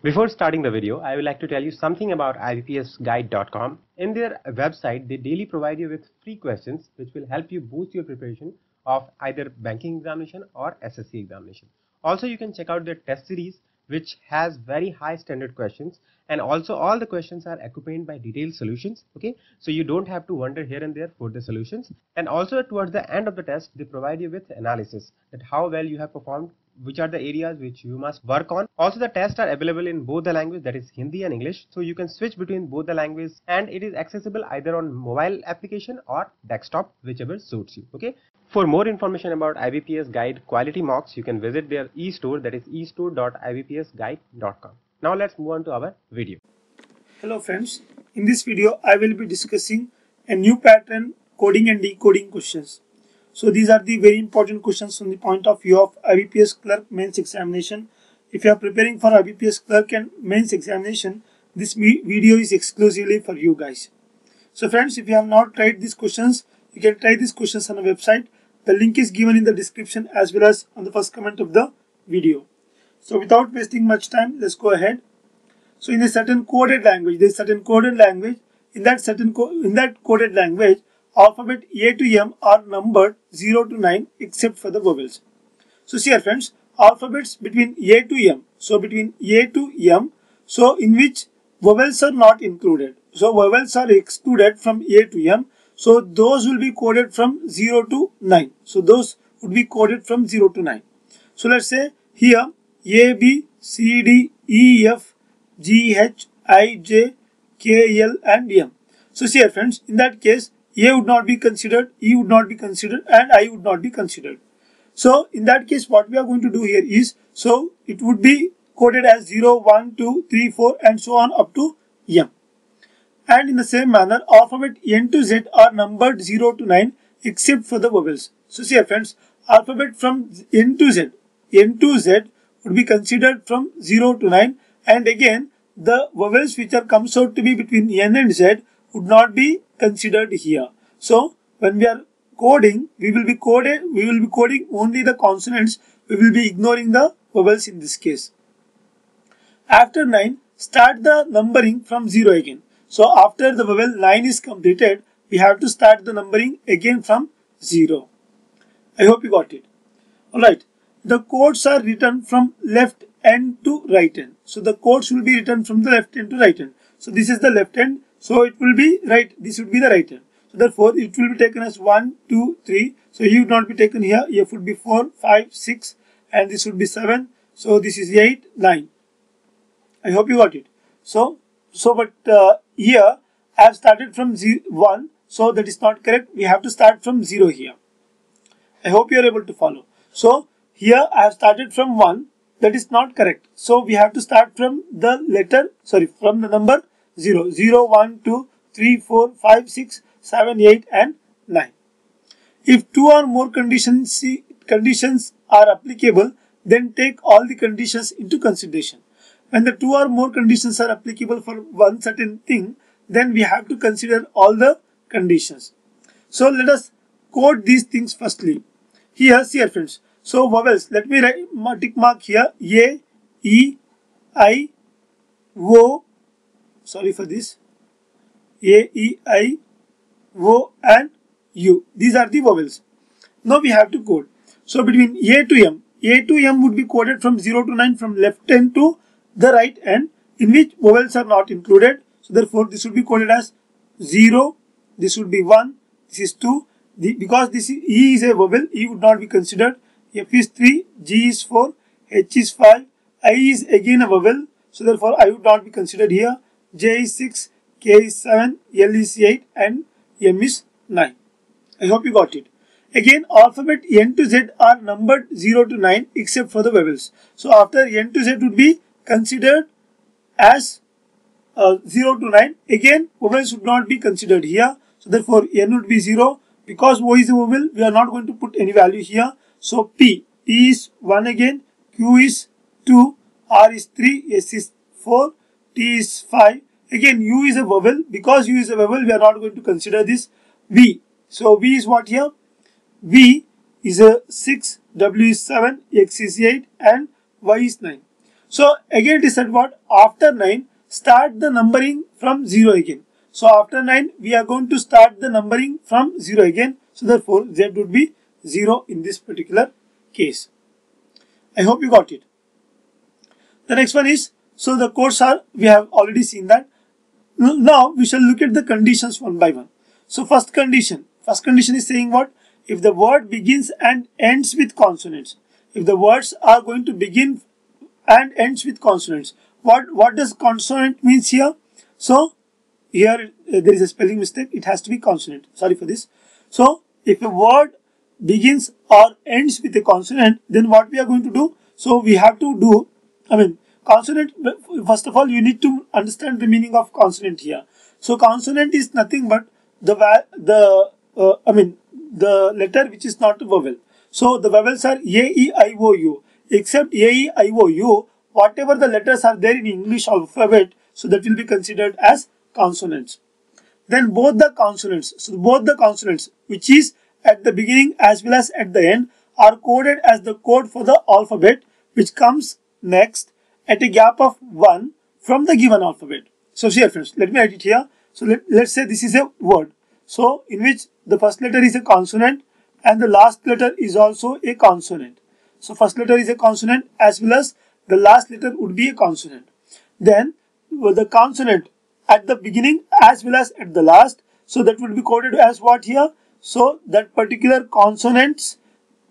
Before starting the video, I would like to tell you something about IBPSguide.com. In their website, they daily provide you with free questions which will help you boost your preparation of either banking examination or SSC examination. Also, you can check out their test series which has very high standard questions, and also all the questions are accompanied by detailed solutions. Okay, so you don't have to wander here and there for the solutions. And also towards the end of the test, they provide you with analysis that how well you have performed, which are the areas which you must work on. Also, the tests are available in both the language, that is Hindi and English, so you can switch between both the languages, and it is accessible either on mobile application or desktop, whichever suits you. Okay, for more information about IBPS Guide quality mocks, you can visit their e-store, that is e-store.ibpsguide.com. Now let's move on to our video. Hello friends, in this video I will be discussing a new pattern coding and decoding questions. So these are the very important questions from the point of view of IBPS Clerk Mains examination. If you are preparing for IBPS Clerk and Mains examination, this video is exclusively for you guys. So friends, if you have not tried these questions, you can try these questions on the website. The link is given in the description as well as on the first comment of the video. So without wasting much time, let's go ahead. So in a certain coded language, there is certain coded language. In that coded language, alphabet A to M are numbered 0 to 9 except for the vowels. So see here friends, alphabets between A to M. So between A to M, so in which vowels are not included. So vowels are excluded from A to M. So those will be coded from 0 to 9. So those would be coded from 0 to 9. So let's say here A, B, C, D, E, F, G, H, I, J, K, L and M. So see here friends, in that case A would not be considered, E would not be considered and I would not be considered. So in that case what we are going to do here is, so it would be coded as 0, 1, 2, 3, 4 and so on up to M. And in the same manner, alphabet N to Z are numbered 0 to 9 except for the vowels. So see here friends, alphabet from N to Z would be considered from 0 to 9, and again the vowels which are comes out to be between N and Z would not be considered here. So when we are coding, we will be coding only the consonants. We will be ignoring the vowels in this case. After 9, start the numbering from 0 again. So after the vowel 9 is completed, we have to start the numbering again from 0. I hope you got it. Alright, the codes are written from left end to right end. So the codes will be written from the left end to right end. So this is the left end. So it will be right, this would be the right end. So therefore it will be taken as 1, 2, 3. So E would not be taken here. F would be 4, 5, 6 and this would be 7. So this is 8, 9. I hope you got it. But here I have started from 1. So that is not correct. We have to start from 0 here. I hope you are able to follow. So here I have started from 1. That is not correct. So we have to start from the from the number 0. 0, 1, 2, 3, 4, 5, 6, 7, 8 and 9. If 2 or more conditions are applicable, then take all the conditions into consideration. When the 2 or more conditions are applicable for one certain thing, then we have to consider all the conditions. So let us code these things firstly. Here, see here friends. So vowels, let me write tick mark here. A, E, I, O, sorry for this. A, E, I, O and U. These are the vowels. Now we have to code. So between A to M would be coded from 0 to 9 from left end to the right end, in which vowels are not included. So therefore this would be coded as 0, this would be 1, this is 2. Because this is, E is a vowel, E would not be considered. F is 3, G is 4, H is 5, I is again a vowel. So therefore I would not be considered here. J is 6, K is 7, L is 8 and M is 9. I hope you got it. Again, alphabet N to Z are numbered 0 to 9 except for the vowels. So after N to Z would be considered as 0 to 9. Again, vowels would not be considered here. So therefore N would be 0. Because O is a vowel, we are not going to put any value here. So P is 1 again, Q is 2, R is 3, S is 4, T is 5. Again, U is a vowel. Because U is a vowel, we are not going to consider this. V. So V is what here? V is a 6, W is 7, X is 8 and Y is 9. So again it is said what? After 9, start the numbering from 0 again. So after 9, we are going to start the numbering from 0 again. So therefore, Z would be 0 in this particular case. I hope you got it. The next one is, so the codes are, we have already seen that. Now we shall look at the conditions one by one. So first condition is saying what? If the word begins and ends with consonants. If the words are going to begin and ends with consonants. What does consonant means here? So here there is a spelling mistake. It has to be consonant. Sorry for this. So if a word begins or ends with a consonant, then what we are going to do? So we have to do, consonant, first of all, you need to understand the meaning of consonant here. So consonant is nothing but the letter which is not a vowel. So the vowels are A, E, I, O, U. Except A, E, I, O, U, whatever the letters are there in English alphabet, so that will be considered as consonants. Then both the consonants which is at the beginning as well as at the end are coded as the code for the alphabet which comes next at a gap of 1 from the given alphabet. So here friends, let me write it here. So let's say this is a word. So in which the first letter is a consonant and the last letter is also a consonant. So first letter is a consonant as well as the last letter would be a consonant. Then the consonant at the beginning as well as at the last. So that would be coded as what here? So that particular consonant's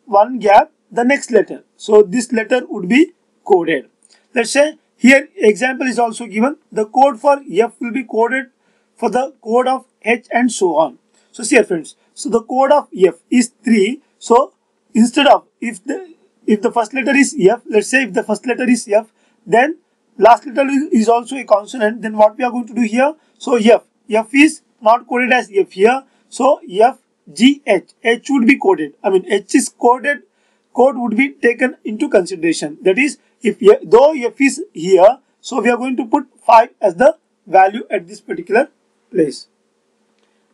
one gap, the next letter. So this letter would be coded. Let's say here example is also given. The code for F will be coded for the code of H and so on. So see here friends. So the code of F is 3. So instead of if the first letter is F, let's say if the first letter is F, then last letter is also a consonant, then what we are going to do here? So F is not coded as F here. So F, G, H. H would be coded. H is coded. Code would be taken into consideration. That is, though F is here, so we are going to put 5 as the value at this particular place.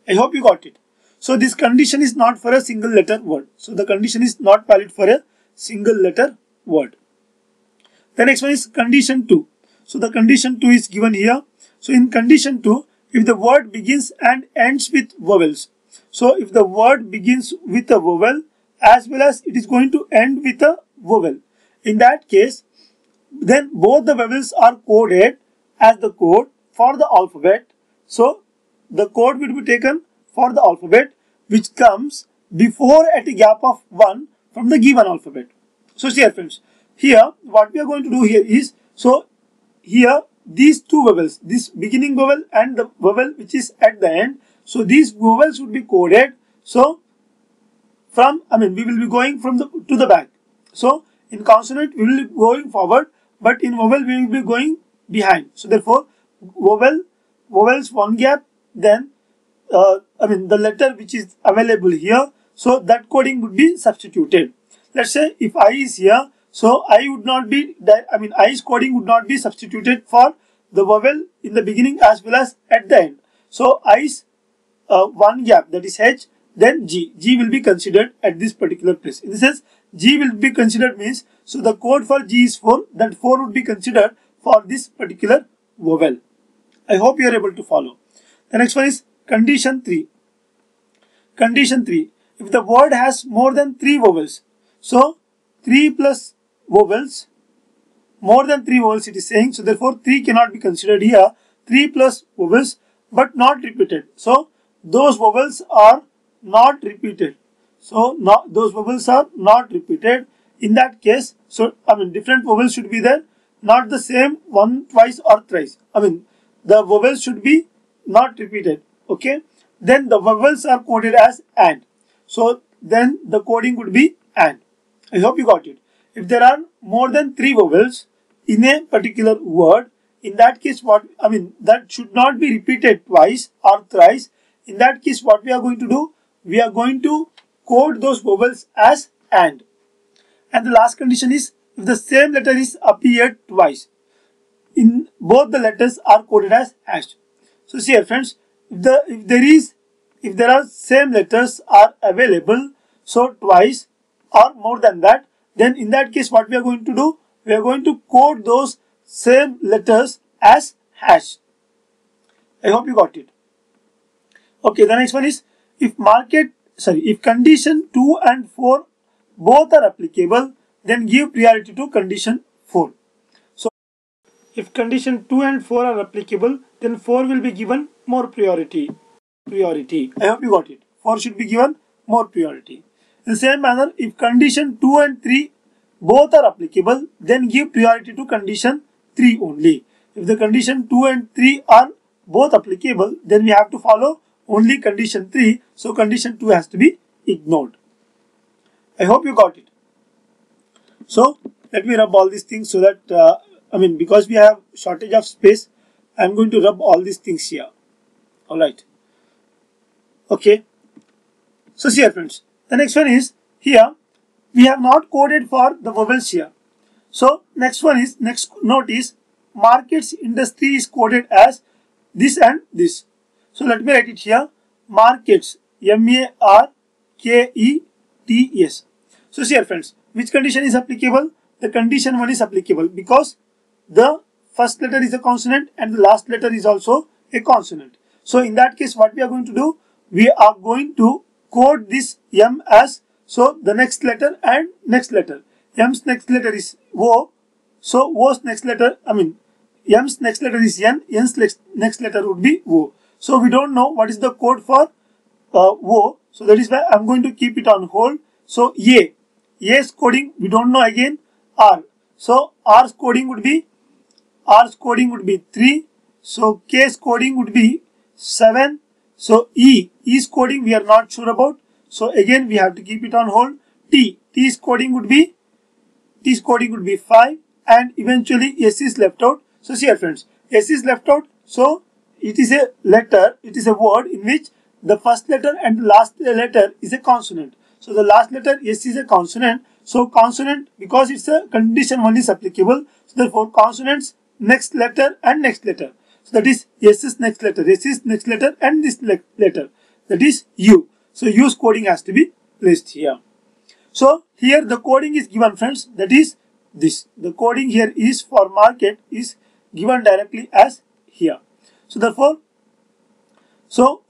I hope you got it. So this condition is not for a single letter word. So the condition is not valid for a single letter word. The next one is condition 2. So the condition 2 is given here. So in condition 2, if the word begins and ends with vowels. So if the word begins with a vowel as well as it is going to end with a vowel. In that case, then both the vowels are coded as the code for the alphabet. So the code will be taken for the alphabet which comes before at a gap of 1 from the given alphabet. So see here friends, here what we are going to do here is, so here these two vowels, this beginning vowel and the vowel which is at the end, so these vowels would be coded. So from, we will be going from to the back. So in consonant we will be going forward, but in vowel we will be going behind. So therefore vowels one gap, then the letter which is available here, so that coding would be substituted. Let's say if I is here, so I would not be, I's coding would not be substituted for the vowel in the beginning as well as at the end. So I's one gap, that is H, then G. G will be considered at this particular place. In this sense, G will be considered means, so the code for G is 4, that 4 would be considered for this particular vowel. I hope you are able to follow. The next one is condition 3. Condition 3. If the word has more than 3 vowels, so 3 plus vowels, more than 3 vowels it is saying, so therefore 3 cannot be considered here. 3 plus vowels but not repeated. So those vowels are not repeated. So those vowels are not repeated. In that case, so different vowels should be there, not the same one, twice or thrice. The vowels should be not repeated. Okay. Then the vowels are coded as AND. So then the coding would be AND. I hope you got it. If there are more than 3 vowels in a particular word, in that case that should not be repeated twice or thrice. In that case what we are going to do? We are going to code those vowels as AND. And the last condition is if the same letter is appeared twice. In both the letters are coded as hash. So see here friends, if there are same letters are available, so twice or more than that, then in that case what we are going to do? we are going to code those same letters as hash. I hope you got it. Okay, the next one is if condition 2 and 4 both are applicable, then give priority to condition 4. So if condition 2 and 4 are applicable, then 4 will be given more priority. I hope you got it. 4 should be given more priority. In the same manner, if condition 2 and 3 both are applicable, then give priority to condition 3 only. If the condition 2 and 3 are both applicable, then we have to follow only condition 3. So condition 2 has to be ignored. I hope you got it. So let me rub all these things so that, because we have shortage of space, I am going to rub all these things here. Alright. Okay. So see here friends, the next one is here we have not coded for the vowels here. So next note is markets industry is coded as this and this. So let me write it here, markets, M-A-R-K-E-T-S. So see here friends, which condition is applicable? The condition 1 is applicable because the first letter is a consonant and the last letter is also a consonant. So in that case, what we are going to do? We are going to code this M as, so the next letter and next letter. M's next letter is O. So O's next letter, M's next letter is N. N's next letter would be O. So we don't know what is the code for O. So that is why I'm going to keep it on hold. So A's coding we don't know again. R. So R's coding would be 3. So K's coding would be 7. So E's coding we are not sure about. So again we have to keep it on hold. T's coding would be 5, and eventually S is left out. So see here friends, S is left out. So it is a letter, it is a word in which the first letter and the last letter is a consonant. So the last letter S is a consonant. So consonant, because it's a condition 1 is applicable, so therefore consonants next letter and next letter. So that is S's next letter, S's next letter and this letter, that is U. So U's coding has to be placed here. So here the coding is given friends, that is this. The coding here is for market is given directly as here. So therefore,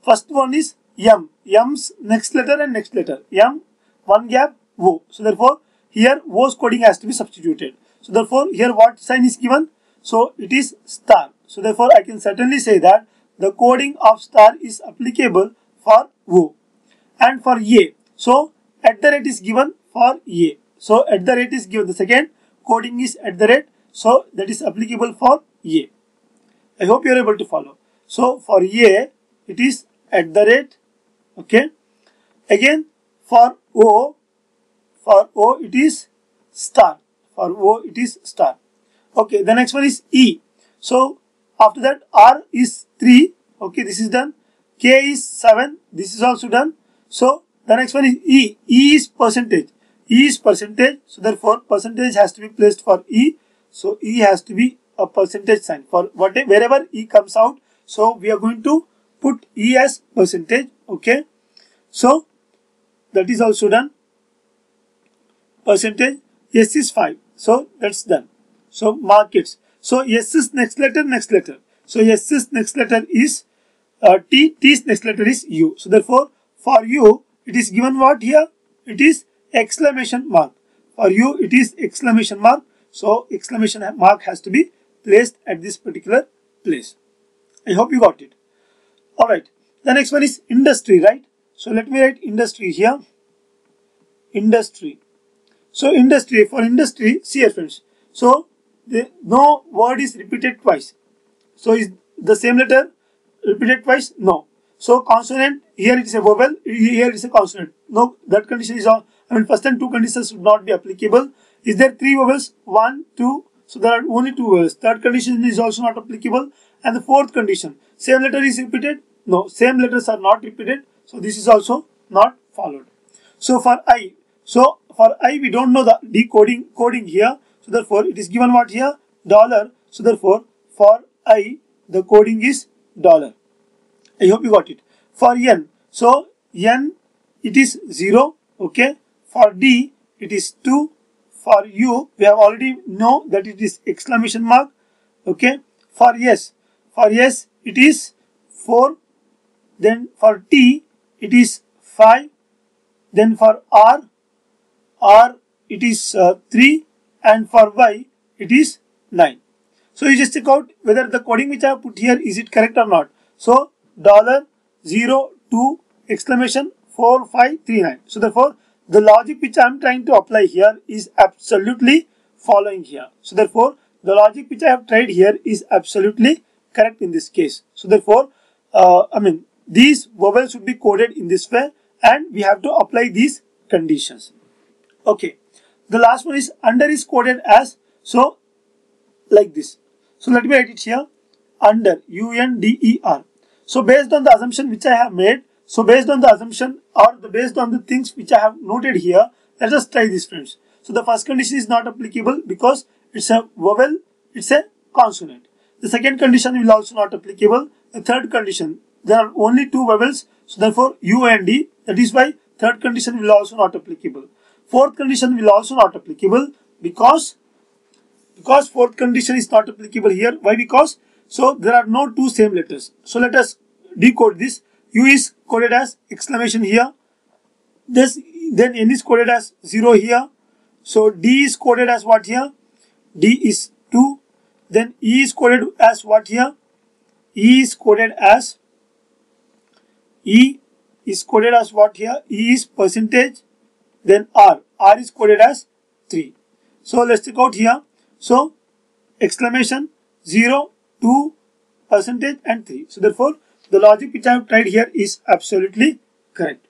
first one is M. M's next letter and next letter. M, one gap, O. So therefore, here O's coding has to be substituted. So therefore, here what sign is given? So it is star. So therefore, I can certainly say that the coding of star is applicable for O. And for A. So at the rate is given for A. So at the rate is given. The second coding is at the rate. So that is applicable for A. I hope you are able to follow. So for A, it is at the rate. Okay. Again for O it is star. For O it is star. Okay. The next one is E. So after that R is 3. Okay. This is done. K is 7. This is also done. So the next one is E. E is percentage. E is percentage. So therefore percentage has to be placed for E. So E has to be a percentage sign for wherever E comes out. So we are going to put E as percentage. Okay. So that is also done. Percentage. S is 5. So that's done. So markets. So S's next letter. So S's next letter is T. T's next letter is U. So therefore for U it is given what here? It is exclamation mark. For U it is exclamation mark. So exclamation mark has to be placed at this particular place. I hope you got it. Alright. The next one is industry, right? So let me write industry here. Industry. So industry, for industry, see here friends. So no word is repeated twice. So is the same letter repeated twice? No. So consonant, here it is a vowel, here it is a consonant. No, that condition is all. First and two conditions should not be applicable. Is there 3 vowels? 1, 2. So there are only 2 vowels. Third condition is also not applicable. And the fourth condition, same letter is repeated? No, same letters are not repeated. So this is also not followed. So for I we don't know the coding here. So therefore it is given what here? $. So therefore for I the coding is $. I hope you got it. For N, so N it is 0. Okay. For D it is 2. for U, we have already know that it is exclamation mark. Okay. For yes it is 4. Then for T it is 5. Then for R it is 3, and for Y it is 9. So you just check out whether the coding which I have put here is it correct or not. So $0 exclamation 4 5 3 9. So therefore the logic which I am trying to apply here is absolutely following here. So therefore the logic which I have tried here is absolutely correct in this case. So therefore these vowels should be coded in this way, and we have to apply these conditions. Okay, the last one is under is coded as, so like this. So let me write it here, under, UNDER. So based on the assumption which I have made, so based on the assumption or based on the things which I have noted here, let us try this, friends. So the first condition is not applicable because it's a vowel, it's a consonant. The second condition will also not applicable. The third condition, there are only 2 vowels, so therefore U and D, that is why third condition will also not applicable. Fourth condition will also not applicable because fourth condition is not applicable here. Why? Because so there are no 2 same letters. So let us decode this. U is coded as exclamation here. Then N is coded as 0 here. So D is coded as what here? D is 2. Then E is coded as what here? E is coded as what here? E is percentage. Then R is coded as 3. So let's check out here. So exclamation 0, 2, percentage and 3. So therefore the logic which I have tried here is absolutely correct.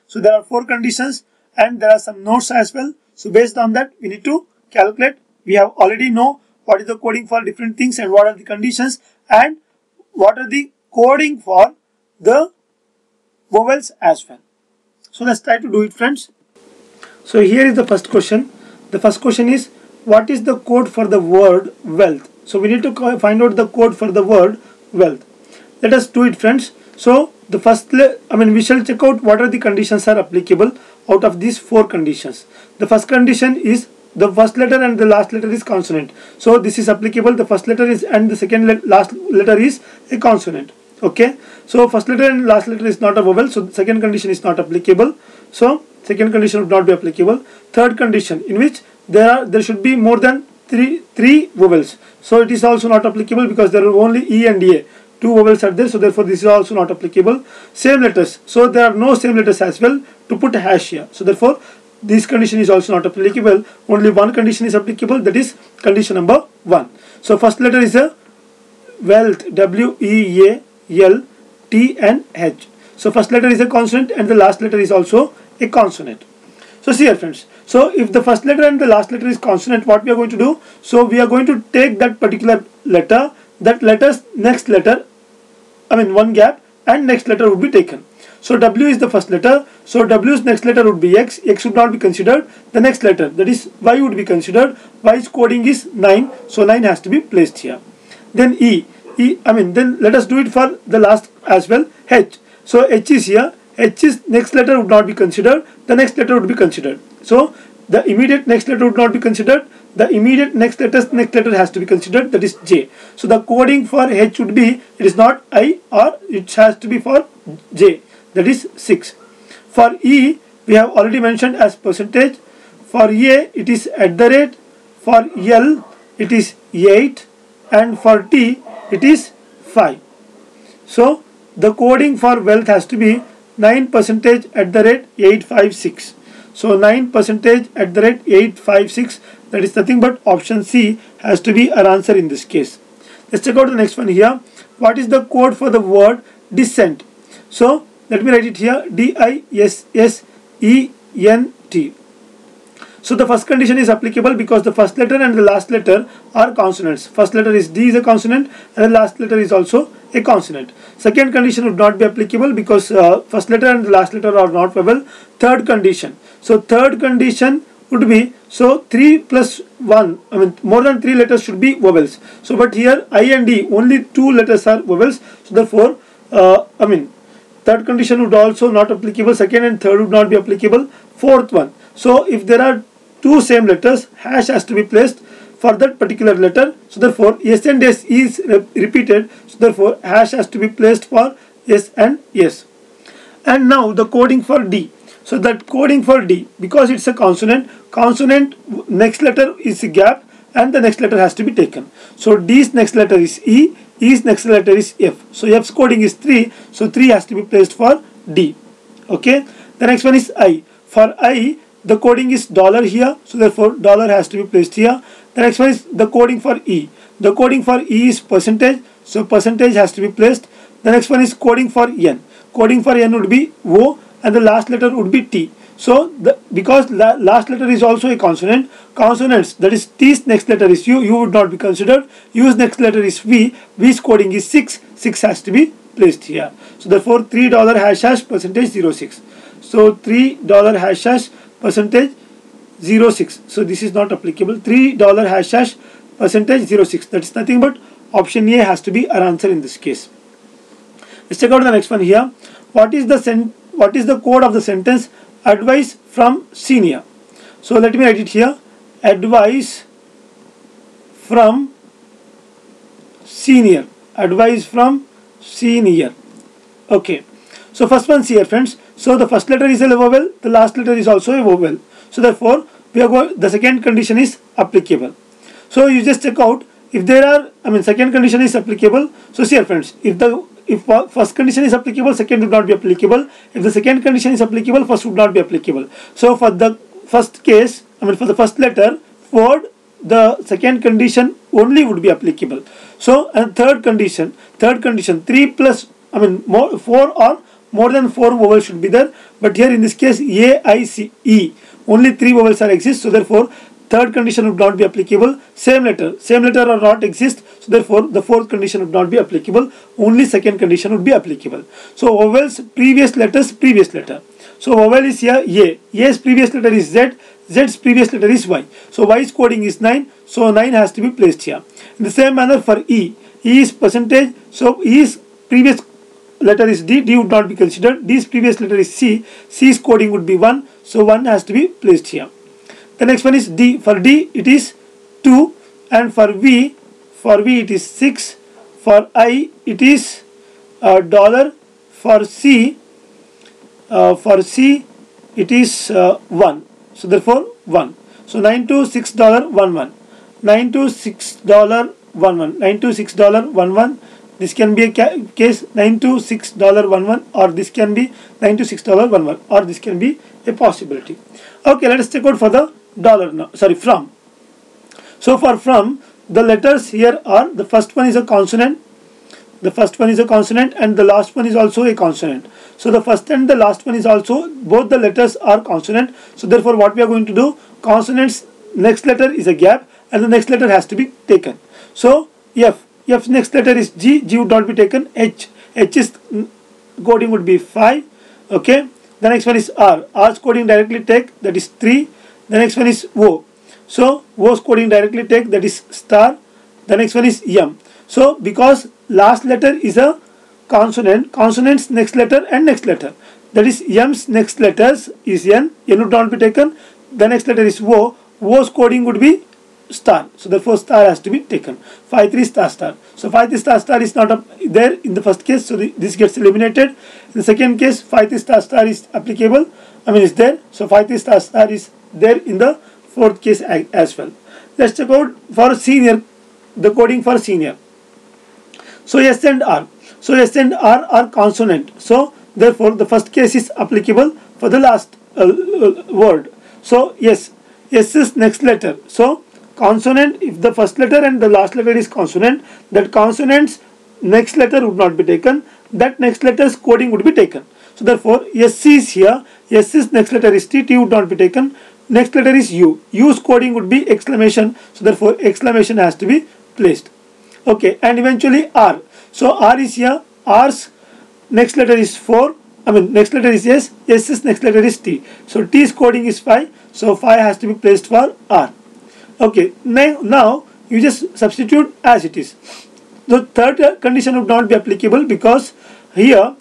So there are 4 conditions and there are some notes as well. So based on that we need to calculate. We have already know what is the coding for different things and what are the conditions and what are the coding for the vowels as well. So let's try to do it, friends. So here is the first question. The first question is, what is the code for the word wealth? So we need to find out the code for the word wealth. Let us do it, friends. So the first, we shall check out what are the conditions are applicable out of these 4 conditions. The first condition is the first letter and the last letter is consonant. So this is applicable. The first letter is and the last letter is a consonant. Okay. So first letter and last letter is not a vowel. So the second condition is not applicable. So second condition would not be applicable. Third condition, in which there should be more than three vowels. So it is also not applicable because there are only E and A. 2 vowels are there, so therefore this is also not applicable. Same letters, so there are no same letters as well to put a hash here. So therefore this condition is also not applicable. Only one condition is applicable, that is condition number 1. So first letter is a wealth, W-E-A-L-T-N-H. So first letter is a consonant and the last letter is also a consonant. So see here, friends. So if the first letter and the last letter is consonant, what we are going to do? So we are going to take that particular letter, that letter's next letter, one gap, and next letter would be taken. So W is the first letter. So W's next letter would be X. X would not be considered. The next letter, that is Y, would be considered. Y's coding is 9. So 9 has to be placed here. Then then let us do it for the last as well. H. So H is here. H's next letter would not be considered. The next letter would be considered. So the immediate next letter would not be considered. The immediate next letter has to be considered, that is J. So the coding for H would be, it is not I, or it has to be for J, that is 6. For E, we have already mentioned as percentage. For A, it is at the rate. For L, it is 8. And for T, it is 5. So the coding for wealth has to be 9% at the rate 856. So 9% at the rate 856, that is nothing but option C has to be our answer in this case. Let's check out the next one here. What is the code for the word descent? So let me write it here, D-I-S-S-E-N-T. So the first condition is applicable because the first letter and the last letter are consonants. First letter is D is a consonant and the last letter is also a consonant. Second condition would not be applicable because first letter and the last letter are not vowel. Third condition. So third condition would be, so 3 plus 1, more than 3 letters should be vowels. So but here I and D, only 2 letters are vowels. So therefore, third condition would also not applicable. Second and third would not be applicable. Fourth one. So if there are two same letters, hash has to be placed for that particular letter. So therefore S and S is repeated, so therefore hash has to be placed for S and S. And now the coding for D. So that coding for D, because it's a consonant, next letter is a gap and the next letter has to be taken. So D's next letter is E, E's next letter is F. So F's coding is 3, so 3 has to be placed for D. Okay. The next one is I. For I, the coding is dollar here, so therefore dollar has to be placed here. The next one is the coding for E. The coding for E is percentage, so percentage has to be placed. The next one is coding for N. Coding for N would be O and the last letter would be T. So because the last letter is also a consonant, consonants, that is T's next letter is U would not be considered. U's next letter is V, V's coding is 6, 6 has to be placed here. So therefore $3 hash hash percentage 06. So $3 hash hash percentage 06. So this is not applicable. $3 hash hash percentage 06. That is nothing but option A has to be our answer in this case. Let's check out the next one here. What is the code of the sentence advice from senior? So let me write it here. Advice from senior. Advice from senior. Okay. So first one's here, friends. So the first letter is a vowel, the last letter is also a vowel. So therefore we are going, the second condition is applicable. So you just check out if there are, second condition is applicable. So see here, friends, if first condition is applicable, second would not be applicable. If the second condition is applicable, first would not be applicable. So for the first case, for the first letter, word, the second condition only would be applicable. So and third condition, 3 plus, 4 or more than 4 vowels should be there. But here in this case, A, I, C, E, only 3 vowels are exist. So therefore, third condition would not be applicable. Same letter or not exist. So therefore, the fourth condition would not be applicable. Only second condition would be applicable. So vowels, previous letters, previous letter. So vowel is here A. A's previous letter is Z. Z's previous letter is Y. So Y's coding is 9. So 9 has to be placed here. In the same manner for E. E is percentage. So E's previous letter is D. D would not be considered. D's previous letter is C. C's coding would be 1. So 1 has to be placed here. The next one is D. For D it is 2, and for V it is 6. For I it is $. For C it is 1. So therefore 1. So $9 to $6.11. $9 to $6.11. $9 to $6.11. This can be a case $9 to $6.11, or this can be $9 to $6.11, or this can be a possibility. Okay, let us check out for the dollar now. Sorry, from. So for from, the letters here are, the first one is a consonant. The first one is a consonant and the last one is also a consonant. So the first and the last one is also, both the letters are consonant. So therefore what we are going to do, consonants next letter is a gap and the next letter has to be taken. So F's next letter is G. G would not be taken. H is coding would be 5. Okay. The next one is R. R's coding directly take, that is 3. The next one is O. So O's coding directly take, that is star. The next one is M. So because last letter is a consonant, consonant's next letter and next letter, that is M's next letters is N. N would not be taken. The next letter is O. O's coding would be star. So therefore star has to be taken. 5 3 star star. So 5 3 star star is not there in the first case. So this gets eliminated. In the second case, 5 3 star star is applicable. Is there. So 5 3 star star is there in the fourth case as well. Let's check out for senior, the coding for senior. So S and R. So S and R are consonant. So therefore the first case is applicable for the last word. So S is next letter. So consonant, if the first letter and the last letter is consonant, that consonant's next letter would not be taken. That next letter's coding would be taken. So therefore SC is here. S's next letter is T. T would not be taken. Next letter is U. U's coding would be exclamation. So therefore exclamation has to be placed. Okay, and eventually R. So R is here. R's next letter is 4. Next letter is S. S's next letter is T. So T's coding is 5. So 5 has to be placed for R. Okay, now you just substitute as it is. The third condition would not be applicable because here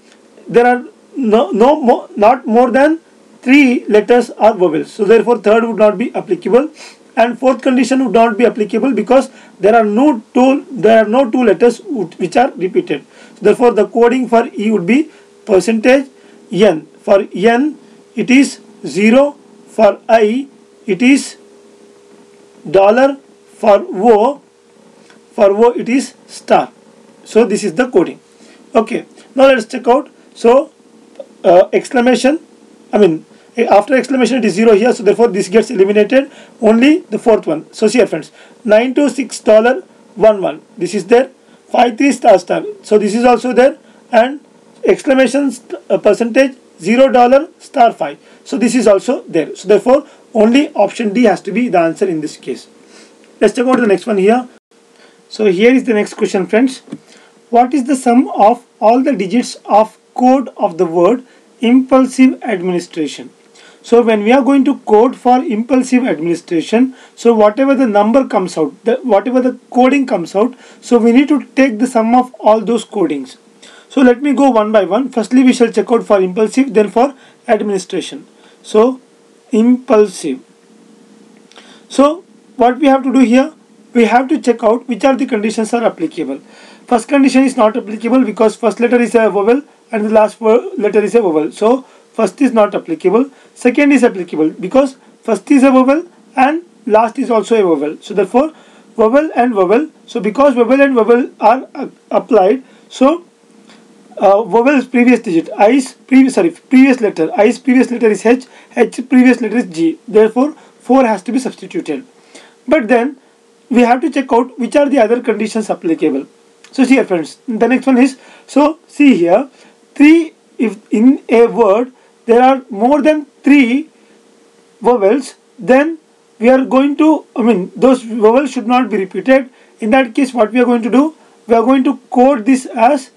there are not more than 3 letters are vowels. So therefore third would not be applicable, and fourth condition would not be applicable because there are no two letters which are repeated. So therefore the coding for E would be percentage N. For N it is 0, for I it is dollar, for O it is star. So this is the coding. Okay, now let's check out. So exclamation, after exclamation it is 0 here, so therefore this gets eliminated. Only the fourth one. So see here friends, $926.11, this is there. 53 star star, so this is also there. And exclamation percentage $0 star 5, so this is also there. So therefore only option D has to be the answer in this case. Let's check out the next one here. So here is the next question friends. What is the sum of all the digits of code of the word impulsive administration? So when we are going to code for impulsive administration, so whatever the number comes out, whatever the coding comes out, so we need to take the sum of all those codings. So let me go one by one. Firstly we shall check out for impulsive, then for administration. So impulsive. So what we have to do here, we have to check out which are the conditions are applicable. First condition is not applicable because first letter is a vowel and the last letter is a vowel. So first is not applicable. Second is applicable because first is a vowel and last is also a vowel. So therefore vowel and vowel. So because vowel and vowel are applied, so vowel's previous digit, previous letter, I's previous letter is H, H previous letter is G. Therefore 4 has to be substituted. But then we have to check out which are the other conditions applicable. So see here friends, the next one is, so see here, if in a word there are more than 3 vowels, then we are going to, those vowels should not be repeated. In that case what we are going to do, we are going to code this as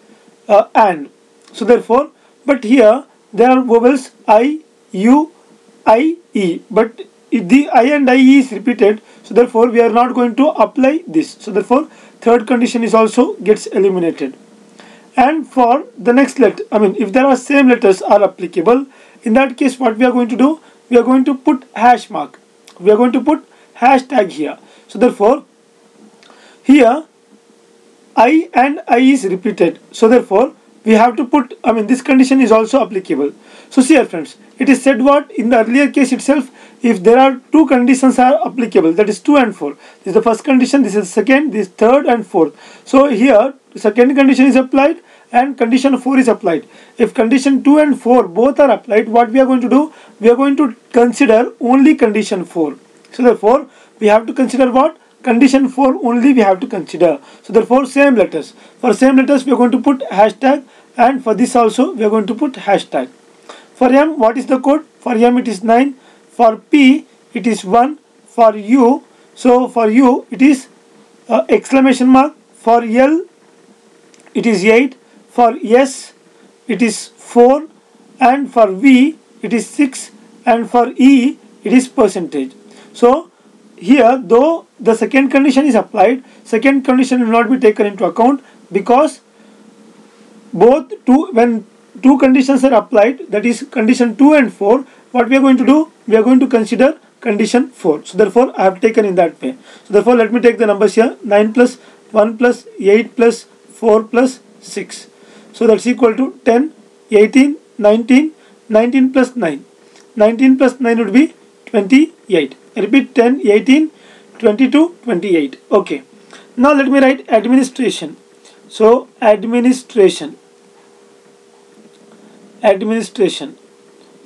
and. So therefore, but here there are vowels I, U, I, E, but if the I and IE is repeated, so therefore we are not going to apply this. So therefore third condition is also gets eliminated. And for the next letter, if there are same letters are applicable, in that case what we are going to do, we are going to put hash mark, we are going to put hashtag here. So therefore here I and I is repeated, so therefore we have to put, this condition is also applicable. So see here friends, it is said what in the earlier case itself, if there are 2 conditions are applicable, that is 2 and 4. This is the first condition, this is second, this third and fourth. So here second condition is applied and condition 4 is applied. If condition 2 and 4 both are applied, what we are going to do, we are going to consider only condition 4. So therefore we have to consider what? Condition 4 only we have to consider. So therefore same letters. For same letters we are going to put hashtag, and for this also we are going to put hashtag. For M, what is the code? For M it is 9. For P it is 1. For U, so for U it is exclamation mark. For L it is 8. For S it is 4. And for V it is 6. And for E it is percentage. So here though the second condition is applied, second condition will not be taken into account because when 2 conditions are applied, that is condition 2 and 4, what we are going to do, we are going to consider condition 4. So therefore I have taken in that way. So therefore let me take the numbers here, 9 plus 1 plus 8 plus 4 plus 6. So that's equal to 10, 18, 19, 19 plus 9. 19 plus 9 would be 28. I repeat, 10, 18, 22, 28. Okay. Now let me write administration. So administration.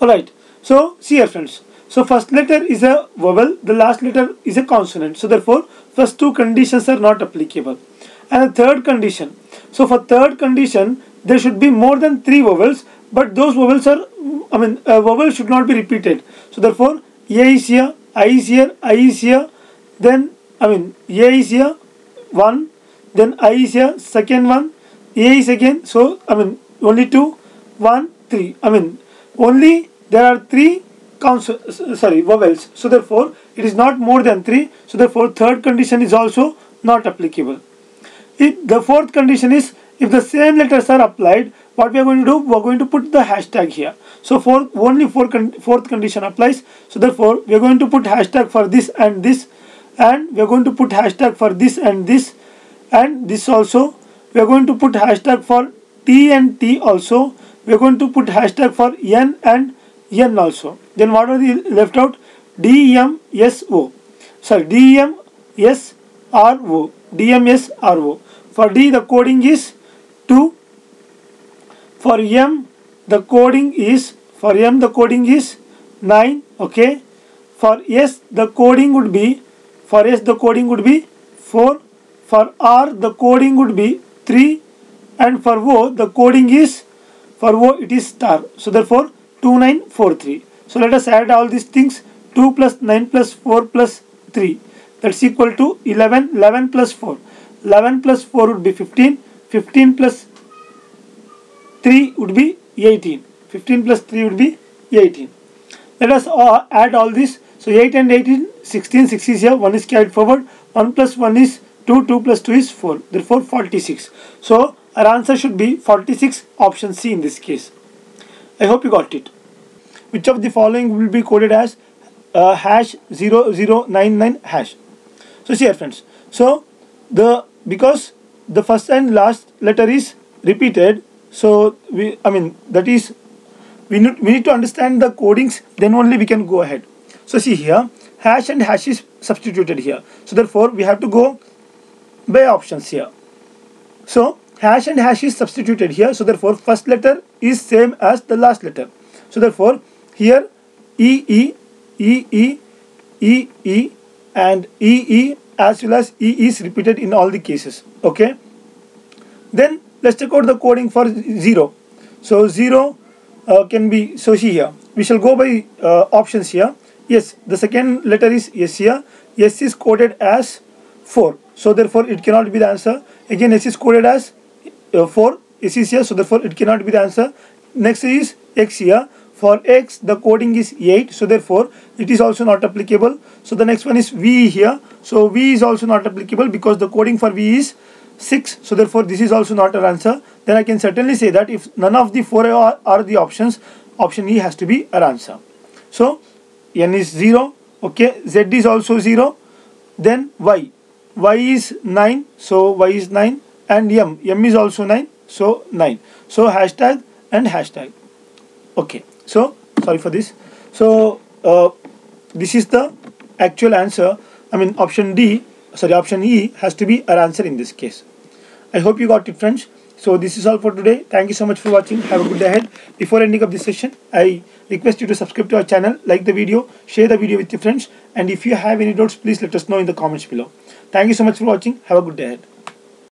Alright. So see here friends. So first letter is a vowel, the last letter is a consonant. So therefore first 2 conditions are not applicable. And the third condition. So for third condition there should be more than 3 vowels, but those vowels are, a vowel should not be repeated. So therefore A is here, I is here, I is here, then A is here, 1, then I is here, second one, A is again, so only 2, 1, 3, only there are 3 vowels, so therefore it is not more than 3, so therefore third condition is also not applicable. The fourth condition is, if the same letters are applied, what we are going to do, we are going to put the hashtag here. So only fourth condition applies. So therefore we are going to put hashtag for this and this, and we are going to put hashtag for this and this, and this also. We are going to put hashtag for T and T also. We are going to put hashtag for N and N also. Then what are the left out? DMSO. Sorry, DMSRO. DMSRO. For D the coding is 2. For M the coding is 9. Okay. For S the coding would be 4. For R the coding would be 3, and for O the coding is, for O it is star. So therefore 2943. So let us add all these things. 2 plus 9 plus 4 plus 3, that's equal to 11. 11 plus 4. 11 plus 4 would be 15. 15 plus 3 would be 18. 15 plus 3 would be 18. Let us add all this. So 8 and 18, 16. 6 is here. 1 is carried forward. 1 plus 1 is 2. 2 plus 2 is 4. Therefore 46. So our answer should be 46, option C in this case. I hope you got it. Which of the following will be coded as hash 0099 hash? So see here friends. So because the first and last letter is repeated, so we need to understand the codings, then only we can go ahead. So see here, hash and hash is substituted here. So therefore we have to go by options here. So hash and hash is substituted here. So therefore first letter is same as the last letter. So therefore here EE, EE, EE and EE as well as E is repeated in all the cases. Okay. Then let's check out the coding for 0. So 0 can be, so see here, we shall go by options here. Yes, the second letter is S here. S is coded as 4. So therefore it cannot be the answer. Again S is coded as 4. S is here. So therefore it cannot be the answer. Next is X here. For X the coding is 8. So therefore it is also not applicable. So the next one is V here. So V is also not applicable because the coding for V is 6. So therefore this is also not our answer. Then I can certainly say that if none of the 4 are the options, option E has to be our answer. So N is 0. Okay. Z is also 0. Then Y. Y is 9. So Y is 9. And M. M is also 9. So 9. So hashtag and hashtag. Okay. So sorry for this. So this is the actual answer. Option E has to be our answer in this case. I hope you got it friends. So this is all for today. Thank you so much for watching. Have a good day ahead. Before ending up this session, I request you to subscribe to our channel, like the video, share the video with your friends, and if you have any doubts, please let us know in the comments below. Thank you so much for watching. Have a good day ahead.